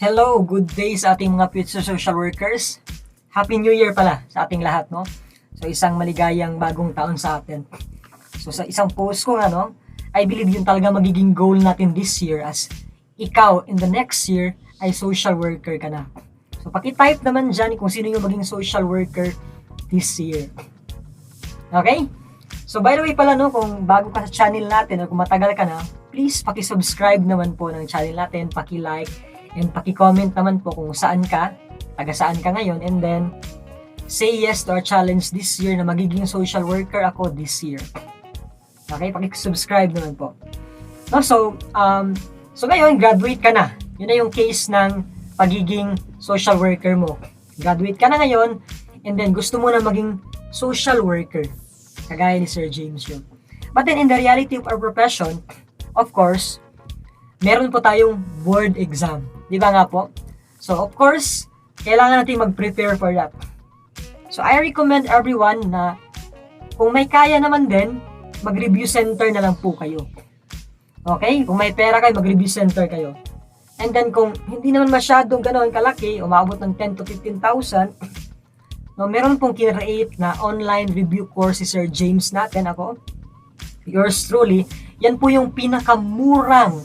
Hello, good day sa ating mga future social workers. Happy New Year pala sa ating lahat, no? So, isang maligayang bagong taon sa atin. So, sa isang post ko nga, no? I believe yun talaga magiging goal natin this year as ikaw in the next year ay social worker ka na. So, paki-type naman dyan kung sino yung maging social worker this year. Okay? So, by the way pala, no? Kung bago ka sa channel natin o kung matagal ka na, please paki-subscribe naman po ng channel natin, paki-like, and paki-comment naman po kung saan ka, taga saan ka ngayon, and then say yes to our challenge this year na magiging social worker ako this year. Okay, paki-subscribe naman po. No, so ngayon, graduate ka na. Yun na yung case ng pagiging social worker mo. Graduate ka na ngayon, and then gusto mo na maging social worker. Kagaya ni Sir James yun. But then in the reality of our profession, of course, meron po tayong board exam. Di ba nga po? So, of course, kailangan natin mag-prepare for that. So, I recommend everyone na kung may kaya naman din, mag-review center na lang po kayo. Okay? Kung may pera kayo, mag-review center kayo. And then, kung hindi naman masyadong ganoon kalaki, umabot ng 10 to 15,000, no, meron pong kinreate na online review course si Sir James natin, ako. Yours truly. Yan po yung pinakamurang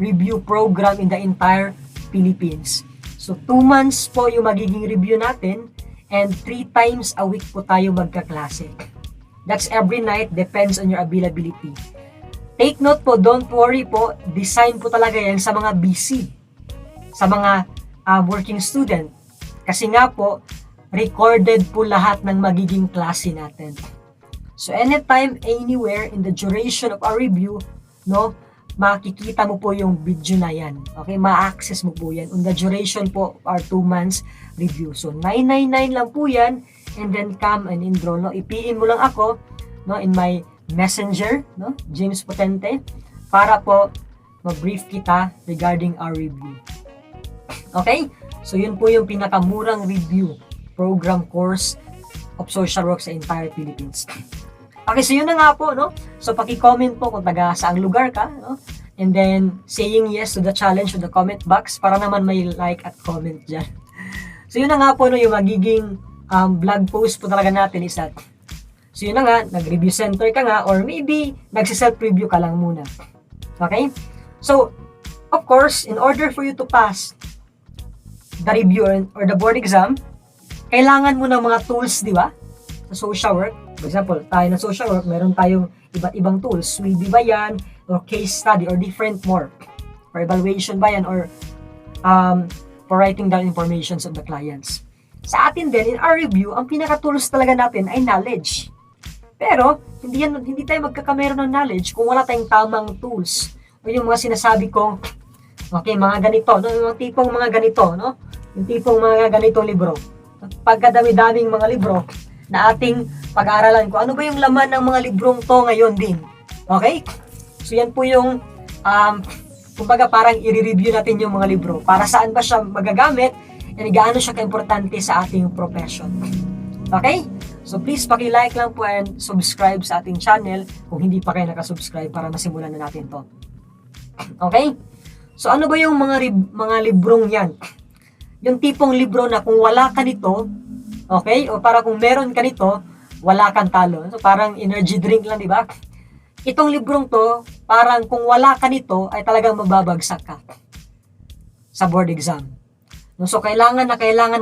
review program in the entire Philippines. So, 2 months po yung magiging review natin and 3 times a week po tayo magkaklase. That's every night, depends on your availability. Take note po, don't worry po, design po talaga yan sa mga busy, sa mga working student. Kasi nga po, recorded po lahat ng magiging klase natin. So, anytime, anywhere, in the duration of our review, no, makikita mo po yung video na yan. Okay, ma-access mo po yan. On the duration po, our 2 months review. So, 999 lang po yan. And then, come and enroll. No? I-PM mo lang ako, no, in my messenger, no, James Potente, para po ma-brief kita regarding our review. Okay? So, yun po yung pinakamurang review program course of social work sa entire Philippines. Okay, so yun na nga po, no? So, paki-comment po kung taga saang lugar ka, no? And then, saying yes to the challenge in the comment box para naman may like at comment dyan. So, yun na nga po, no? Yung magiging blog post po talaga natin is that. So, yun na nga, nag-review center ka nga or maybe nagsi-self-review ka lang muna. Okay? So, of course, in order for you to pass the review or the board exam, kailangan mo ng mga tools, di ba? Sa social work. For example, tayo na social work, meron tayong iba't ibang tools. SWIDI ba yan? Or case study? Or different more? Or evaluation ba yan? Or for writing down informations of the clients. Sa atin din, in our review, ang pinaka-tools talaga natin ay knowledge. Pero, hindi tayo magkakameron ng knowledge kung wala tayong tamang tools. O yung mga sinasabi kong, okay, mga ganito, no? Yung tipong mga ganito, no? Yung tipong mga ganitong libro. Pagkadami-daming mga libro na ating pag-aaralan ko. Ano ba yung laman ng mga librong to ngayon din? Okay? So, yan po yung, kumbaga parang i-review natin yung mga libro. Para saan ba siya magagamit and gaano siya ka-importante sa ating profession. Okay? So, please paki-like lang po and subscribe sa ating channel kung hindi pa kayo nakasubscribe para masimulan na natin to. Okay? So, ano ba yung mga librong yan? Yung tipong libro na kung wala ka nito, okay? O para kung meron ka nito, wala kang talo. So, parang energy drink lang, di ba? Itong librong to, parang kung wala ka nito, ay talagang mababagsak ka sa board exam. So, kailangan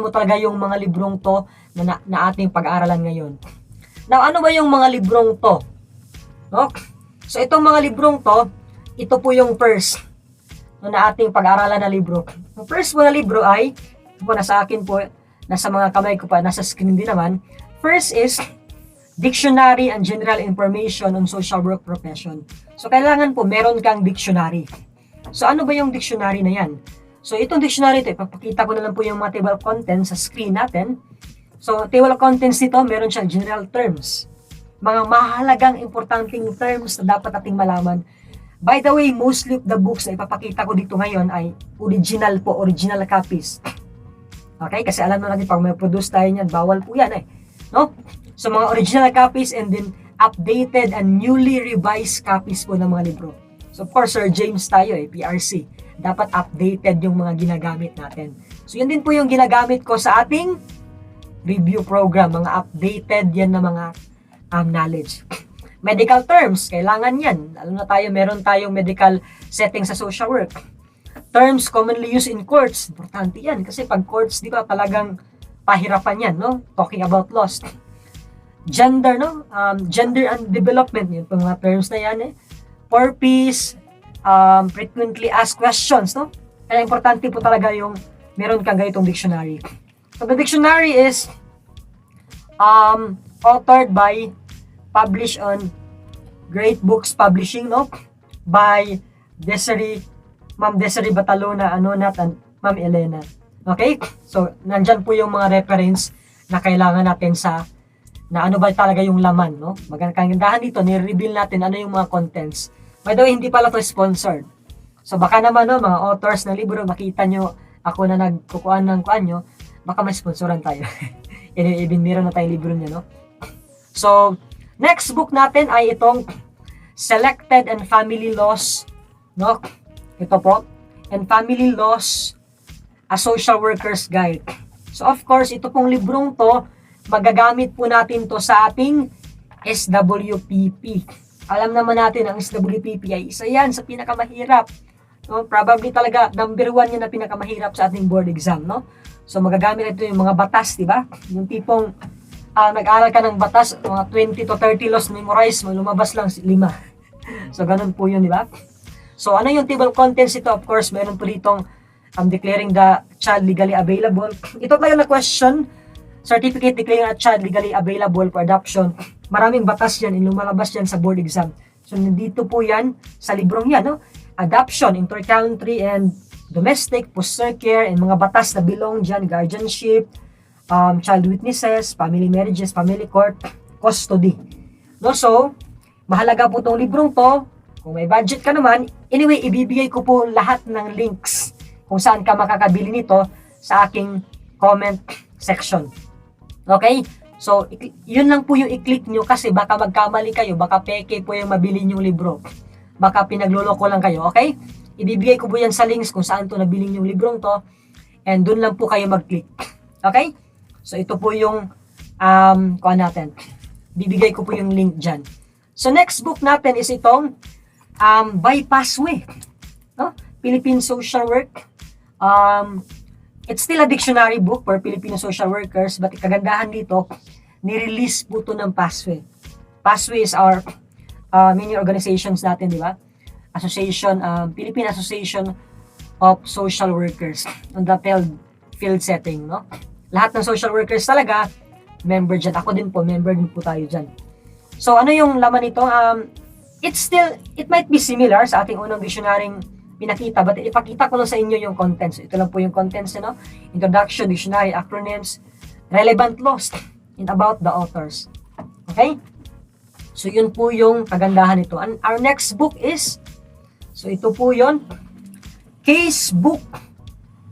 mo talaga yung mga librong to na ating pag-aaralan ngayon. Now, ano ba yung mga librong to? No? So, itong mga librong to, ito po yung first na ating pag-aaralan na libro. Ang first po na libro ay, nasa akin po, nasa mga kamay ko pa, nasa screen din naman. First is Dictionary and General Information on Social Work Profession. So, kailangan po meron kang dictionary. So, ano ba yung dictionary na yan? So, itong dictionary ito, ipapakita ko na lang po yung mga table of contents sa screen natin. So, table of contents nito, meron siyang general terms. Mga mahalagang, importanteng terms na dapat ating malaman. By the way, mostly of the books na ipapakita ko dito ngayon ay original copies. Okay? Kasi alam na natin, pag may produce tayo niyan, bawal po yan eh. No? So, mga original copies and then updated and newly revised copies po ng mga libro. So of course, Sir James tayo PRC. Dapat updated yung mga ginagamit natin. So yun din po yung ginagamit ko sa ating review program. Mga updated yan na mga knowledge. Medical terms, kailangan yan. Alam na tayo, meron tayong medical setting sa social work. Terms commonly used in courts, importante yan. Kasi pag courts, di ba, talagang pahirapan yan, no? Talking about laws. Gender, no? Gender and development, yun po mga terms na yan, Purpose, frequently asked questions, no? Kaya importante po talaga yung meron kang ganitong dictionary. So the dictionary is authored by, published on Great Books Publishing, no? By Ma'am Desiree Batalona, Anonat, and Ma'am Elena. Okay? So, nandyan po yung mga reference na kailangan natin na ano ba talaga yung laman, no? Magandang dito, ni-reveal natin ano yung mga contents. By the way, hindi pala to sponsored. So, baka naman, no, mga authors ng libro, makita nyo, ako na nagkukuhan ng kuhan nyo, baka may sponsoran tayo. Even meron na tayong libro niya, no? So, next book natin ay itong Selected and Family Laws, no? Ito po, and Family Laws, A Social Worker's Guide. So of course, ito pong librong to, magagamit po natin to sa ating SWPP. Alam naman natin, ang SWPP ay isa yan sa pinakamahirap. No? Probably talaga, number 1 yan na pinakamahirap sa ating board exam, no? So magagamit ito yung mga batas, di ba? Yung tipong nag-aral ka ng batas, mga 20 to 30 laws memorize mo, lumabas lang 5. So ganun po yun, di ba? So ano yung table contents ito? Of course, meron po ditong declaring the child legally available. Ito tayo na question, certificate declaring a child legally available for adoption. Maraming batas yan, lumalabas yan sa board exam. So nandito po yan sa librong yan, no? Adoption, inter-country and domestic, foster care, and mga batas na belong dyan, guardianship, child witnesses, family marriages, family court, custody. No, so, mahalaga po itong librong to. Kung may budget ka naman, anyway, ibibigay ko po lahat ng links kung saan ka makakabili nito sa aking comment section. Okay? So, yun lang po yung i-click nyo kasi baka magkamali kayo, baka peke po yung mabili yung libro. Baka pinagloloko lang kayo, okay? Ibibigay ko po yan sa links kung saan to nabili yung librong to and dun lang po kayo mag-click. Okay? So, ito po yung kuha natin. Bibigay ko po yung link dyan. So, next book natin is itong Bypassway. No? Philippine Social Work. It's still a dictionary book for Filipino social workers, but kagandahan dito, ni-release po ito ng Passway. Passway is our many organizations natin, di ba? Association, Philippine Association of Social Workers on the field setting, no? Lahat ng social workers talaga, member dyan. Ako din po, member din po tayo dyan. So, ano yung laman nito? It might be similar sa ating unang dictionary pinakita, but ipakita ko lang sa inyo yung contents. Ito lang po yung contents, no? Introduction, dictionary, acronyms, relevant laws, and about the authors. Okay? So, yun po yung kagandahan nito. And our next book is, so ito po yun, Case Book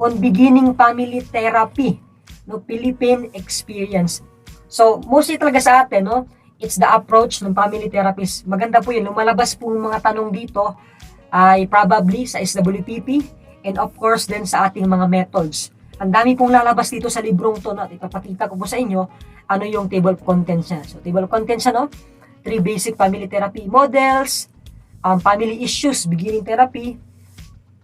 on Beginning Family Therapy, no? Philippine Experience. So, mostly talaga sa atin, no? It's the approach ng family therapist. Maganda po yun. Lumalabas po yung mga tanong dito ay probably sa SWPP and of course then sa ating mga methods. Ang dami pong lalabas dito sa librong to, no? Ipapakita ko po sa inyo ano yung table of contents niya. So, table of contents niya, no? 3 basic family therapy models, family issues, beginning therapy,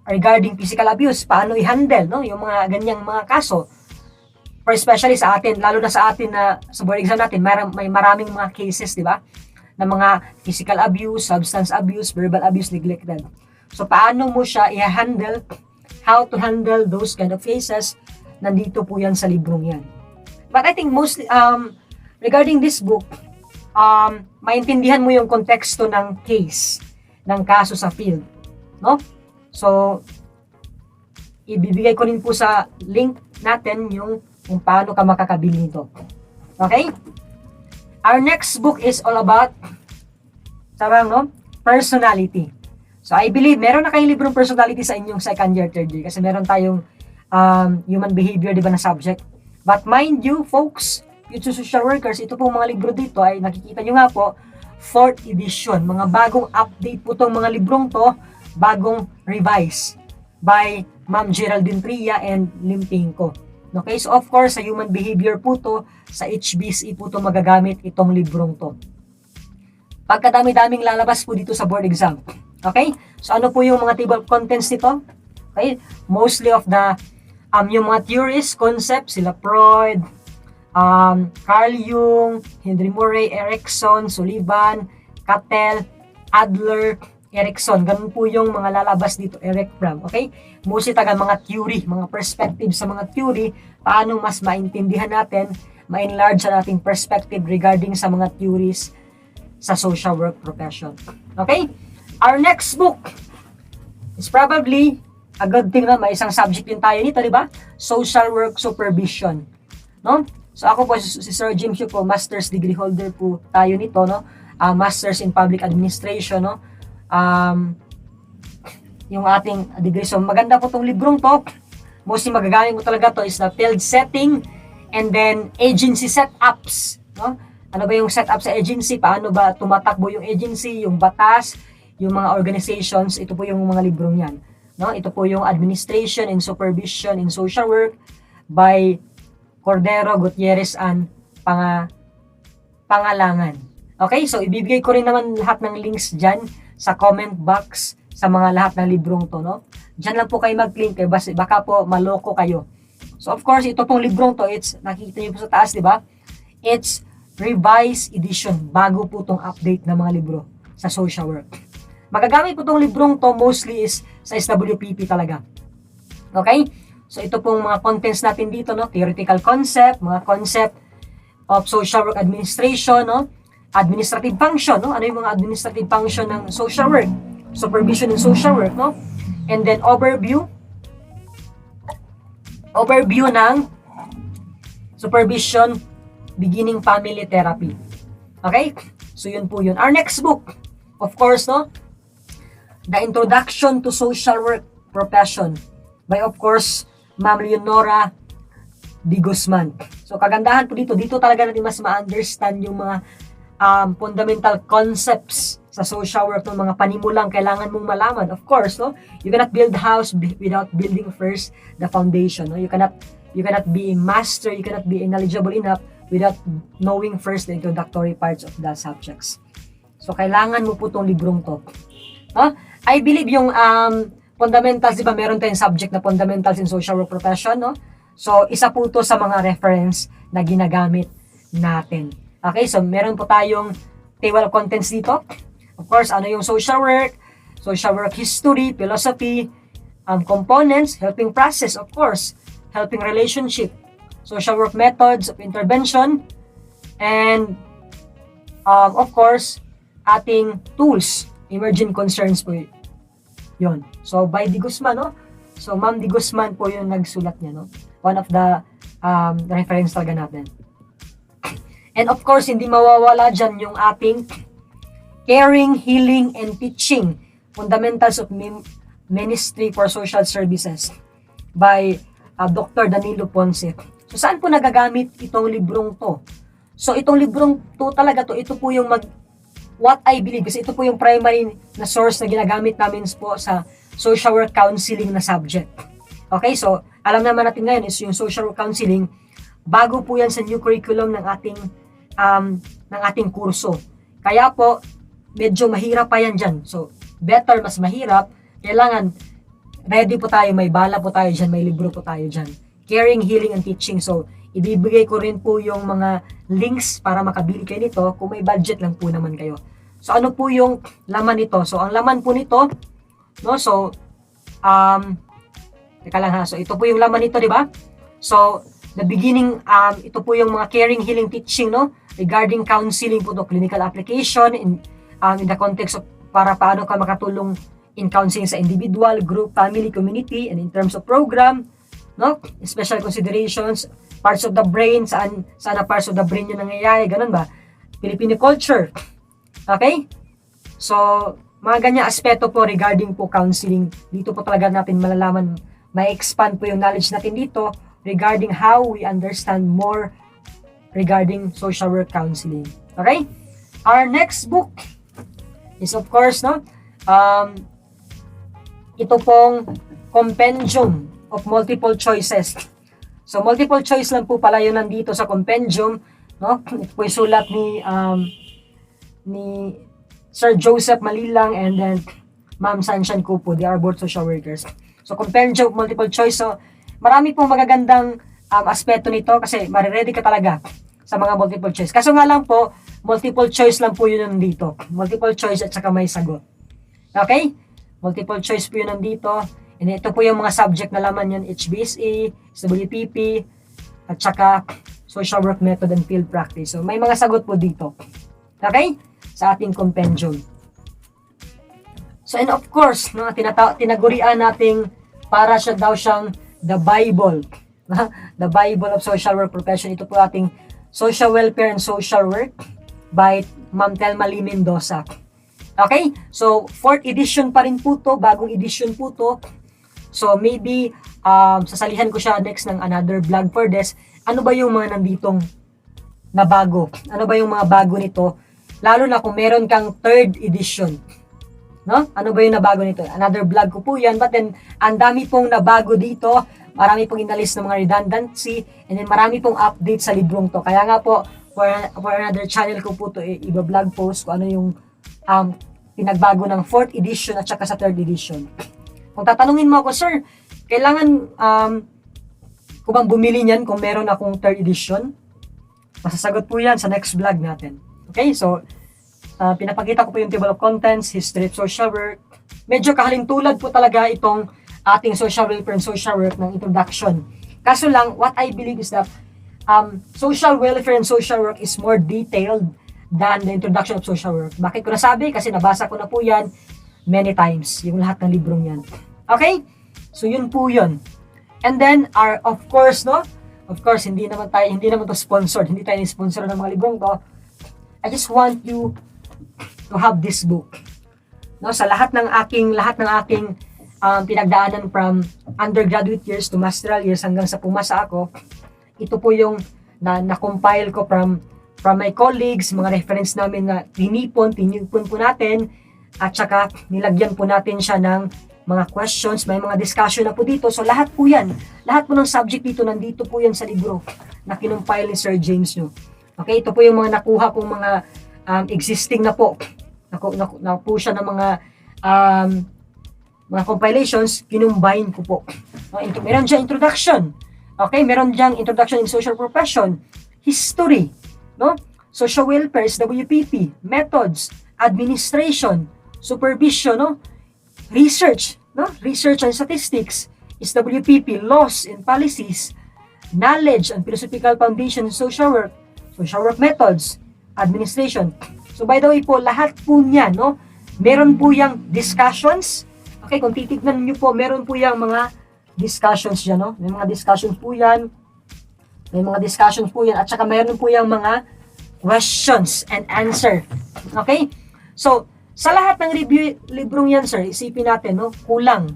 regarding physical abuse, paano i-handle, no? Yung mga ganyang mga kaso. For especially sa atin, lalo na sa atin na sa board exam natin, may maraming mga cases, di ba? Na mga physical abuse, substance abuse, verbal abuse, neglected. So, paano mo siya i-handle, how to handle those kind of cases, nandito po yan sa librong yan. But I think mostly, regarding this book, maintindihan mo yung konteksto ng case, ng kaso sa field. No? So, ibibigay ko rin po sa link natin yung kung paano ka makakabili nito. Okay? Our next book is all about personality. So, I believe, meron na kayong librong personality sa inyong second year, third year. Kasi meron tayong human behavior, di ba, na subject. But mind you, folks, future social workers, ito pong mga libro dito ay nakikita nyo nga po, 4th edition. Mga bagong update po tong mga librong to, bagong revise by Ma'am Geraldine Tria and Limpingko. Okay, so of course, sa human behavior po to, sa HBC po to magagamit itong librong to. Pagkadami-daming lalabas po dito sa board exam. Okay, so ano po yung mga table of contents nito? Okay, mostly of the yung mga theories, concepts, sila Freud, Carl Jung, Henry Murray, Erikson, Sullivan, Cattell, Adler, Erikson. Ganun po yung mga lalabas dito, Eric Fromm. Okay? Mostly taga mga theory, mga perspective sa mga theory, paano mas maintindihan natin, ma-enlarge sa ating perspective regarding sa mga theories sa social work profession. Okay? Our next book is probably a good thing na may isang subject din tayo nito, di ba? Social work supervision. No? So ako po, si Sir James Yu po, master's degree holder po tayo nito, no? Master's in public administration, no? Yung ating degree. So maganda po tong librong to. Mostly magagamit mo talaga to is the field setting and then agency setups, no? Ano ba yung setup sa agency? Paano ba tumatakbo yung agency, yung batas, yung mga organizations? Ito po yung mga librong yan. No, ito po yung Administration and Supervision in Social Work by Cordero, Gutierrez, and Pangalangan. Okay, so ibibigay ko rin naman lahat ng links dyan sa comment box sa mga lahat ng librong to, no? Dyan lang po kayo mag-click, baka po maloko kayo. So of course, ito pong librong to, it's, nakikita niyo po sa taas, di ba? It's revised edition, bago po tong update ng mga libro sa social work. Magagamit po itong librong to mostly is sa SWPP talaga. Okay? So ito pong mga contents natin dito, no? Theoretical concept, mga concept of social work administration, no? Administrative function, no? Ano yung mga administrative function ng social work? Supervision in social work, no? And then overview ng supervision beginning family therapy. Okay? So yun po yun. Our next book, of course, no? The Introduction to Social Work Profession by, of course, Ma'am Leonora D. Guzman. So, kagandahan po dito talaga natin mas ma-understand yung mga fundamental concepts sa social work, ng mga panimulang kailangan mong malaman. Of course, no? You cannot build house without building first the foundation. No? You cannot be a master, you cannot be knowledgeable enough without knowing first the introductory parts of the subjects. So, kailangan mo po itong librong to. Huh? I believe yung fundamentals, di ba, meron tayong subject na fundamentals in social work profession, no? So, isa po to sa mga reference na ginagamit natin. Okay, so meron po tayong table of contents dito. Of course, ano yung social work history, philosophy, components, helping process, of course, helping relationship, social work methods of intervention, and of course, ating tools, emerging concerns po yun. So, by Di Guzman, no? So, Ma'am Di Guzman po yung nagsulat niya, no? One of the reference talaga natin. And of course, hindi mawawala dyan yung ating caring, healing, and teaching, fundamentals of ministry for social services by Dr. Danilo Ponce. So, saan po nagagamit itong librong to? So, itong librong to talaga to, ito po yung what I believe, kasi ito po yung primary na source na ginagamit namin po sa social work counseling na subject. Okay, so alam naman natin ngayon is yung social work counseling, bago po yan sa new curriculum ng ating kurso. Kaya po, medyo mahirap pa yan dyan. So, better, mas mahirap, kailangan ready po tayo, may bala po tayo dyan, may libro po tayo dyan. Caring, healing, and teaching. So, ibibigay ko rin po yung mga links para makabili kayo nito kung may budget lang po naman kayo. So, ano po yung laman nito? So, ang laman po nito, no? So, teka lang ha. So, ito po yung laman nito, di ba? So, the beginning, ito po yung mga caring, healing, teaching, no? Regarding counseling po to, clinical application in the context of para paano ka makatulong in counseling sa individual, group, family, community, and in terms of program, no? Special considerations, parts of the brain, saan na parts of the brain yung nangyayari, ganun ba? Filipino culture. Okay? So, mga ganyan aspeto po regarding po counseling. Dito po talaga natin malalaman, ma-expand po yung knowledge natin dito regarding how we understand more regarding social work counseling. Okay? Our next book is of course, no, ito pong Compendium of Multiple Choices. So multiple choice lang po pala yun nandito sa compendium, no? Ito po yung sulat ni Sir Joseph Malilang and then Ma'am Sanshan Kupo. They are both social workers. So compendium of multiple choice. So marami pong magagandang aspeto nito kasi mariready ka talaga sa mga multiple choice. Kaso nga lang po, multiple choice lang po yun nandito. Multiple choice at saka may sagot. Okay? Multiple choice po yun nandito. And ito po yung mga subject na laman yan, HBSE, SWPP, at saka social work method and field practice. So may mga sagot po dito. Okay? Sa ating compendium. So and of course, no, tinagurian nating para siya daw siyang the Bible. The Bible of Social Work Profession. Ito po ating Social Welfare and Social Work by Ma'am Telma Lee Mendoza. Okay? So, 4th edition pa rin po to. Bagong edition po to. So, maybe, sasalihan ko siya next ng another vlog for this. Ano ba yung mga nanditong na bago? Ano ba yung mga bago nito? Lalo na kung meron kang 3rd edition. No? Ano ba yung nabago nito? Another vlog ko po yan. But then, ang dami pong nabago dito. Marami pong inalis ng mga redundancy. And then, marami pong update sa librong to. Kaya nga po, for another channel ko po to, iba-vlog post kung ano yung pinagbago ng 4th edition at saka sa 3rd edition. Kung tatanungin mo ako, sir, kailangan ko bang bumili niyan kung meron akong 3rd edition? Masasagot po yan sa next vlog natin. Okay, so pinapakita ko po yung table of contents, history of social work. Medyo kahalintulad po talaga itong ating social welfare and social work ng introduction. Kaso lang, what I believe is that social welfare and social work is more detailed than the introduction of social work. Bakit ko nasabi? Kasi nabasa ko na po yan many times, yung lahat ng librong yan. Okay? So, yun po yun. And then, of course, no? Of course, hindi naman to sponsored. Hindi tayo sponsor ng mga librong to. I just want you to have this book. No? Sa lahat ng aking pinagdaanan from undergraduate years to masteral years hanggang sa pumasa ako, ito po yung na-compile ko from my colleagues, mga reference namin na tinipon po natin, at saka nilagyan po natin siya ng mga questions, may mga discussion na po dito. So lahat po yan, lahat po ng subject dito, nandito po yan sa libro na kinumpile ni Sir James nyo. Okay, ito po yung mga nakuha pong mga existing na po. Na po siya ng mga compilations, kinumbine ko po. Meron diyang introduction. Okay, meron diyang introduction in social profession, history, no? Social welfare, WPP, methods, administration, supervision, no? Research, no? Research and statistics, WPP, laws and policies, knowledge and philosophical foundation in social work methods, administration. So by the way po, lahat po niyan, no? Meron po yang discussions. Okay, kung titignan niyo po, meron po yang mga discussions dyan, no? May mga discussions po yan. At saka meron po yung mga questions and answer. Okay? So, sa lahat ng librong yan, sir, isipin natin, no? Kulang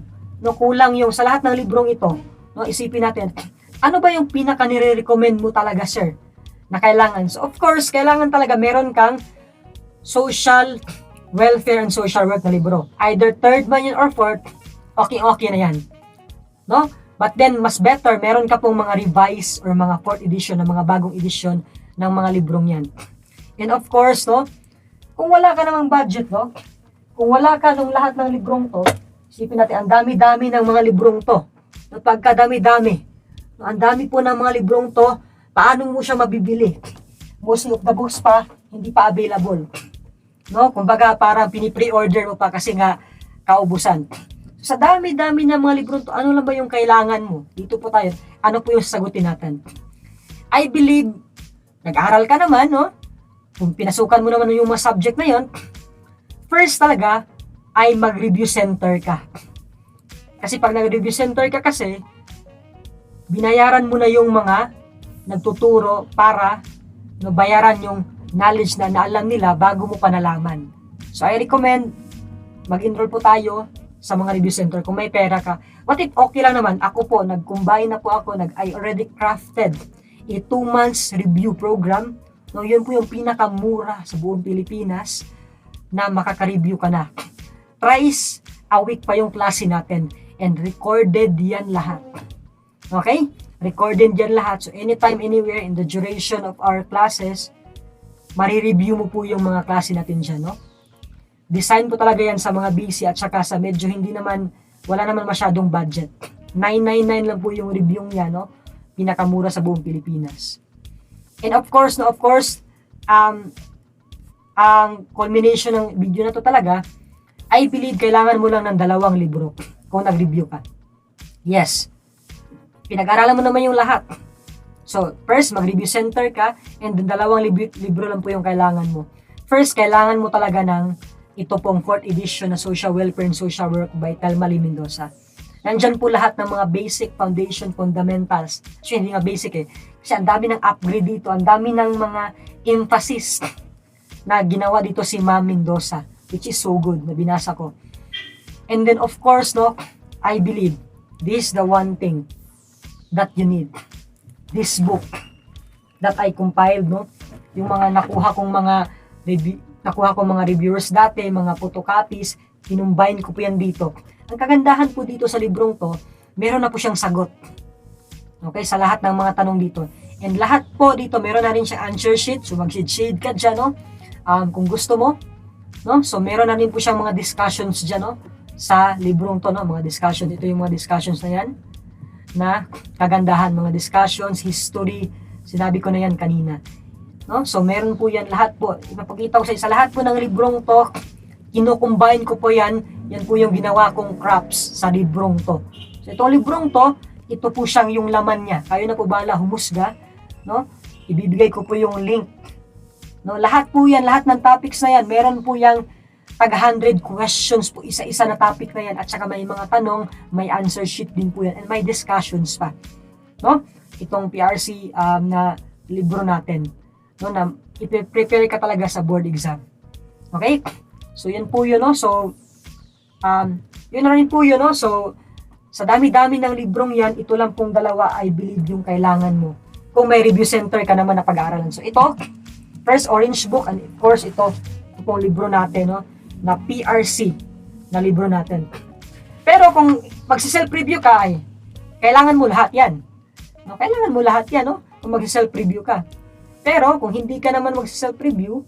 yung sa lahat ng librong ito, no? Isipin natin, ano ba yung pinaka nire-recommend mo talaga, sir, na kailangan? So, of course, kailangan talaga meron kang social welfare and social work na libro. Either 3rd man yun or 4th, okay na yan. No? But then, mas better, meron ka pong mga revised or mga 4th edition, na mga bagong edition ng mga librong yan. And of course, no, kung wala ka namang budget, no, kung wala ka ng lahat ng librong to, isipin natin, ang dami-dami ng mga librong to. No, pagkadami-dami, no, ang dami po ng mga librong to, paano mo siya mabibili? Most of the books pa, hindi pa available. No, kumbaga, parang pinipre-order mo pa kasi nga kaubusan. Sa dami-dami ng mga libro to, ano lang ba yung kailangan mo? Dito po tayo. Ano po yung sagutin natin? I believe, nag-aral ka naman, no? Kung pinasukan mo naman yung mga subject na yon, first talaga, ay mag-review center ka. Kasi pag nag-review center ka kasi, binayaran mo na yung mga nagtuturo para bayaran yung knowledge na naalam nila bago mo pa nalaman. So, I recommend, mag-enroll po tayo sa mga review center kung may pera ka. What if okay lang naman, ako po, nag-combine na po ako, I already crafted a 2 months review program No, yun po yung pinakamura sa buong Pilipinas na makaka-review ka na. Thrice a week pa yung klase natin and recorded yan lahat. Okay? Recorded yan lahat. So anytime, anywhere in the duration of our classes, marireview mo po yung mga klase natin dyan, no? Design po talaga yan sa mga busy at saka sa medyo hindi naman, wala naman masyadong budget. 999 lang po yung review niya, no? Pinakamura sa buong Pilipinas. And of course, ang culmination ng video na to talaga, I believe kailangan mo lang ng 2 libro kung nag-review ka. Yes. Pinag-aralan mo naman yung lahat. So, first, mag-review center ka, and then 2 libro lang po yung kailangan mo. First, kailangan mo talaga ng ito pong 4th edition na Social Welfare and Social Work by Telma Lee Mendoza. Nandyan po lahat ng mga basic foundation fundamentals. So, hindi nga basic eh. Kasi ang dami ng upgrade dito, ang dami ng mga emphasis na ginawa dito si Ma'am Mendoza, which is so good, na binasa ko. And then, of course, no, I believe this is the one thing that you need. This book that I compiled, no, yung mga nakuha kong mga reviewers dati, mga photocopies, kinumbine ko po yan dito. Ang kagandahan po dito sa librong to, meron na po siyang sagot. Okay, sa lahat ng mga tanong dito. And lahat po dito, meron na rin siyang answer sheet. So mag-shade ka dyan, no? Kung gusto mo, no? So meron na rin po siyang mga discussions dyan, no? Sa librong to, no? Mga discussions. Ito yung mga discussions na yan. Na kagandahan, mga discussions, history. Sinabi ko na yan kanina. No? So meron po yan lahat po. Ipapakita ko sa lahat po ng librong to. Kino-combine ko po yan. Yan po yung ginawa kong crops sa librong to. So itong librong to, ito po siyang yung laman niya. Kayo na po bala humusga, no? Ibibigay ko po yung link. No, lahat po yan, lahat ng topics na yan, meron po yang tag 100 questions po, isa-isa na topic na yan, at saka may mga tanong, may answer sheet din po yan, and may discussions pa. No? Itong PRC na libro natin, no, na i-prepare ka talaga sa board exam. Okay? So yan po yun, no? So yun na rin po yun, no? So sa dami-dami ng librong yan, ito lang pong 2, I believe, yung kailangan mo. Kung may review center ka naman na pag-aaralan. So ito, first orange book, and of course ito pong libro natin, no, na PRC na libro natin. Pero kung magsi-self-review ka, ay kailangan mo lahat yan. No, kailangan mo lahat yan, no, kung magsi-self-review ka. Pero kung hindi ka naman magsi-self-review,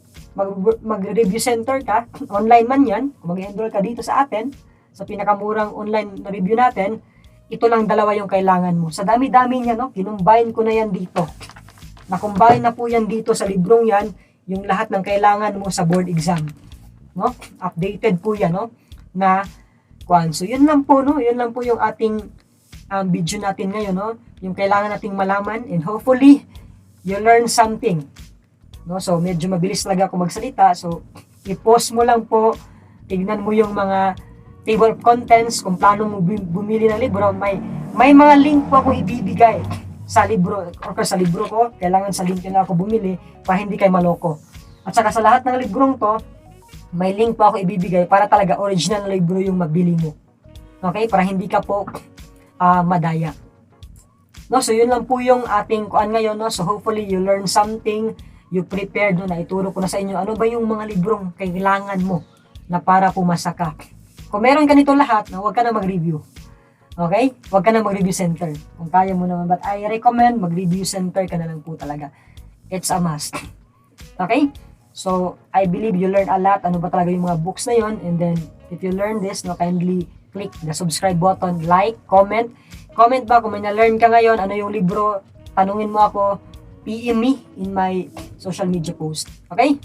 mag-review center ka, online man yan, kung mag-enroll ka dito sa atin, sa pinakamurang online na review natin, ito lang 2 yung kailangan mo. Sa dami-dami niya, no, kinumbine ko na yan dito. Na-combine na po yan dito sa librong yan, yung lahat ng kailangan mo sa board exam. No? Updated po yan, no? Na kwan. So yun lang po, no? Yun lang po yung ating video natin ngayon, no? Yung kailangan nating malaman, and hopefully you learn something. No? So medyo mabilis talaga ako magsalita. So i-pause mo lang po, tignan mo yung mga table of contents, kung plano mo bumili ng libro, may mga link po ako ibibigay sa libro, or sa libro ko. Kailangan sa link na ako bumili para hindi kayo maloko. At saka sa lahat ng librong to, may link po ako ibibigay para talaga original na libro yung mabili mo. Okay? Para hindi ka po madaya. No, so yun lang po yung ating kuan ngayon, no. So hopefully you learn something, you prepared, no, na ituro ko na sa inyo ano ba yung mga librong kailangan mo na para pumasa ka. Kung meron ka nito lahat, no, huwag ka na mag-review. Okay? Huwag ka na mag-review center. Kung kaya mo naman, but I recommend mag-review center ka na lang po talaga. It's a must. Okay? So, I believe you learned a lot. Ano ba talaga yung mga books na yon? And then, if you learn this, no, kindly click the subscribe button, like, comment. Comment ba kung may na-learn ka ngayon, ano yung libro, tanungin mo ako, PM me in my social media post. Okay?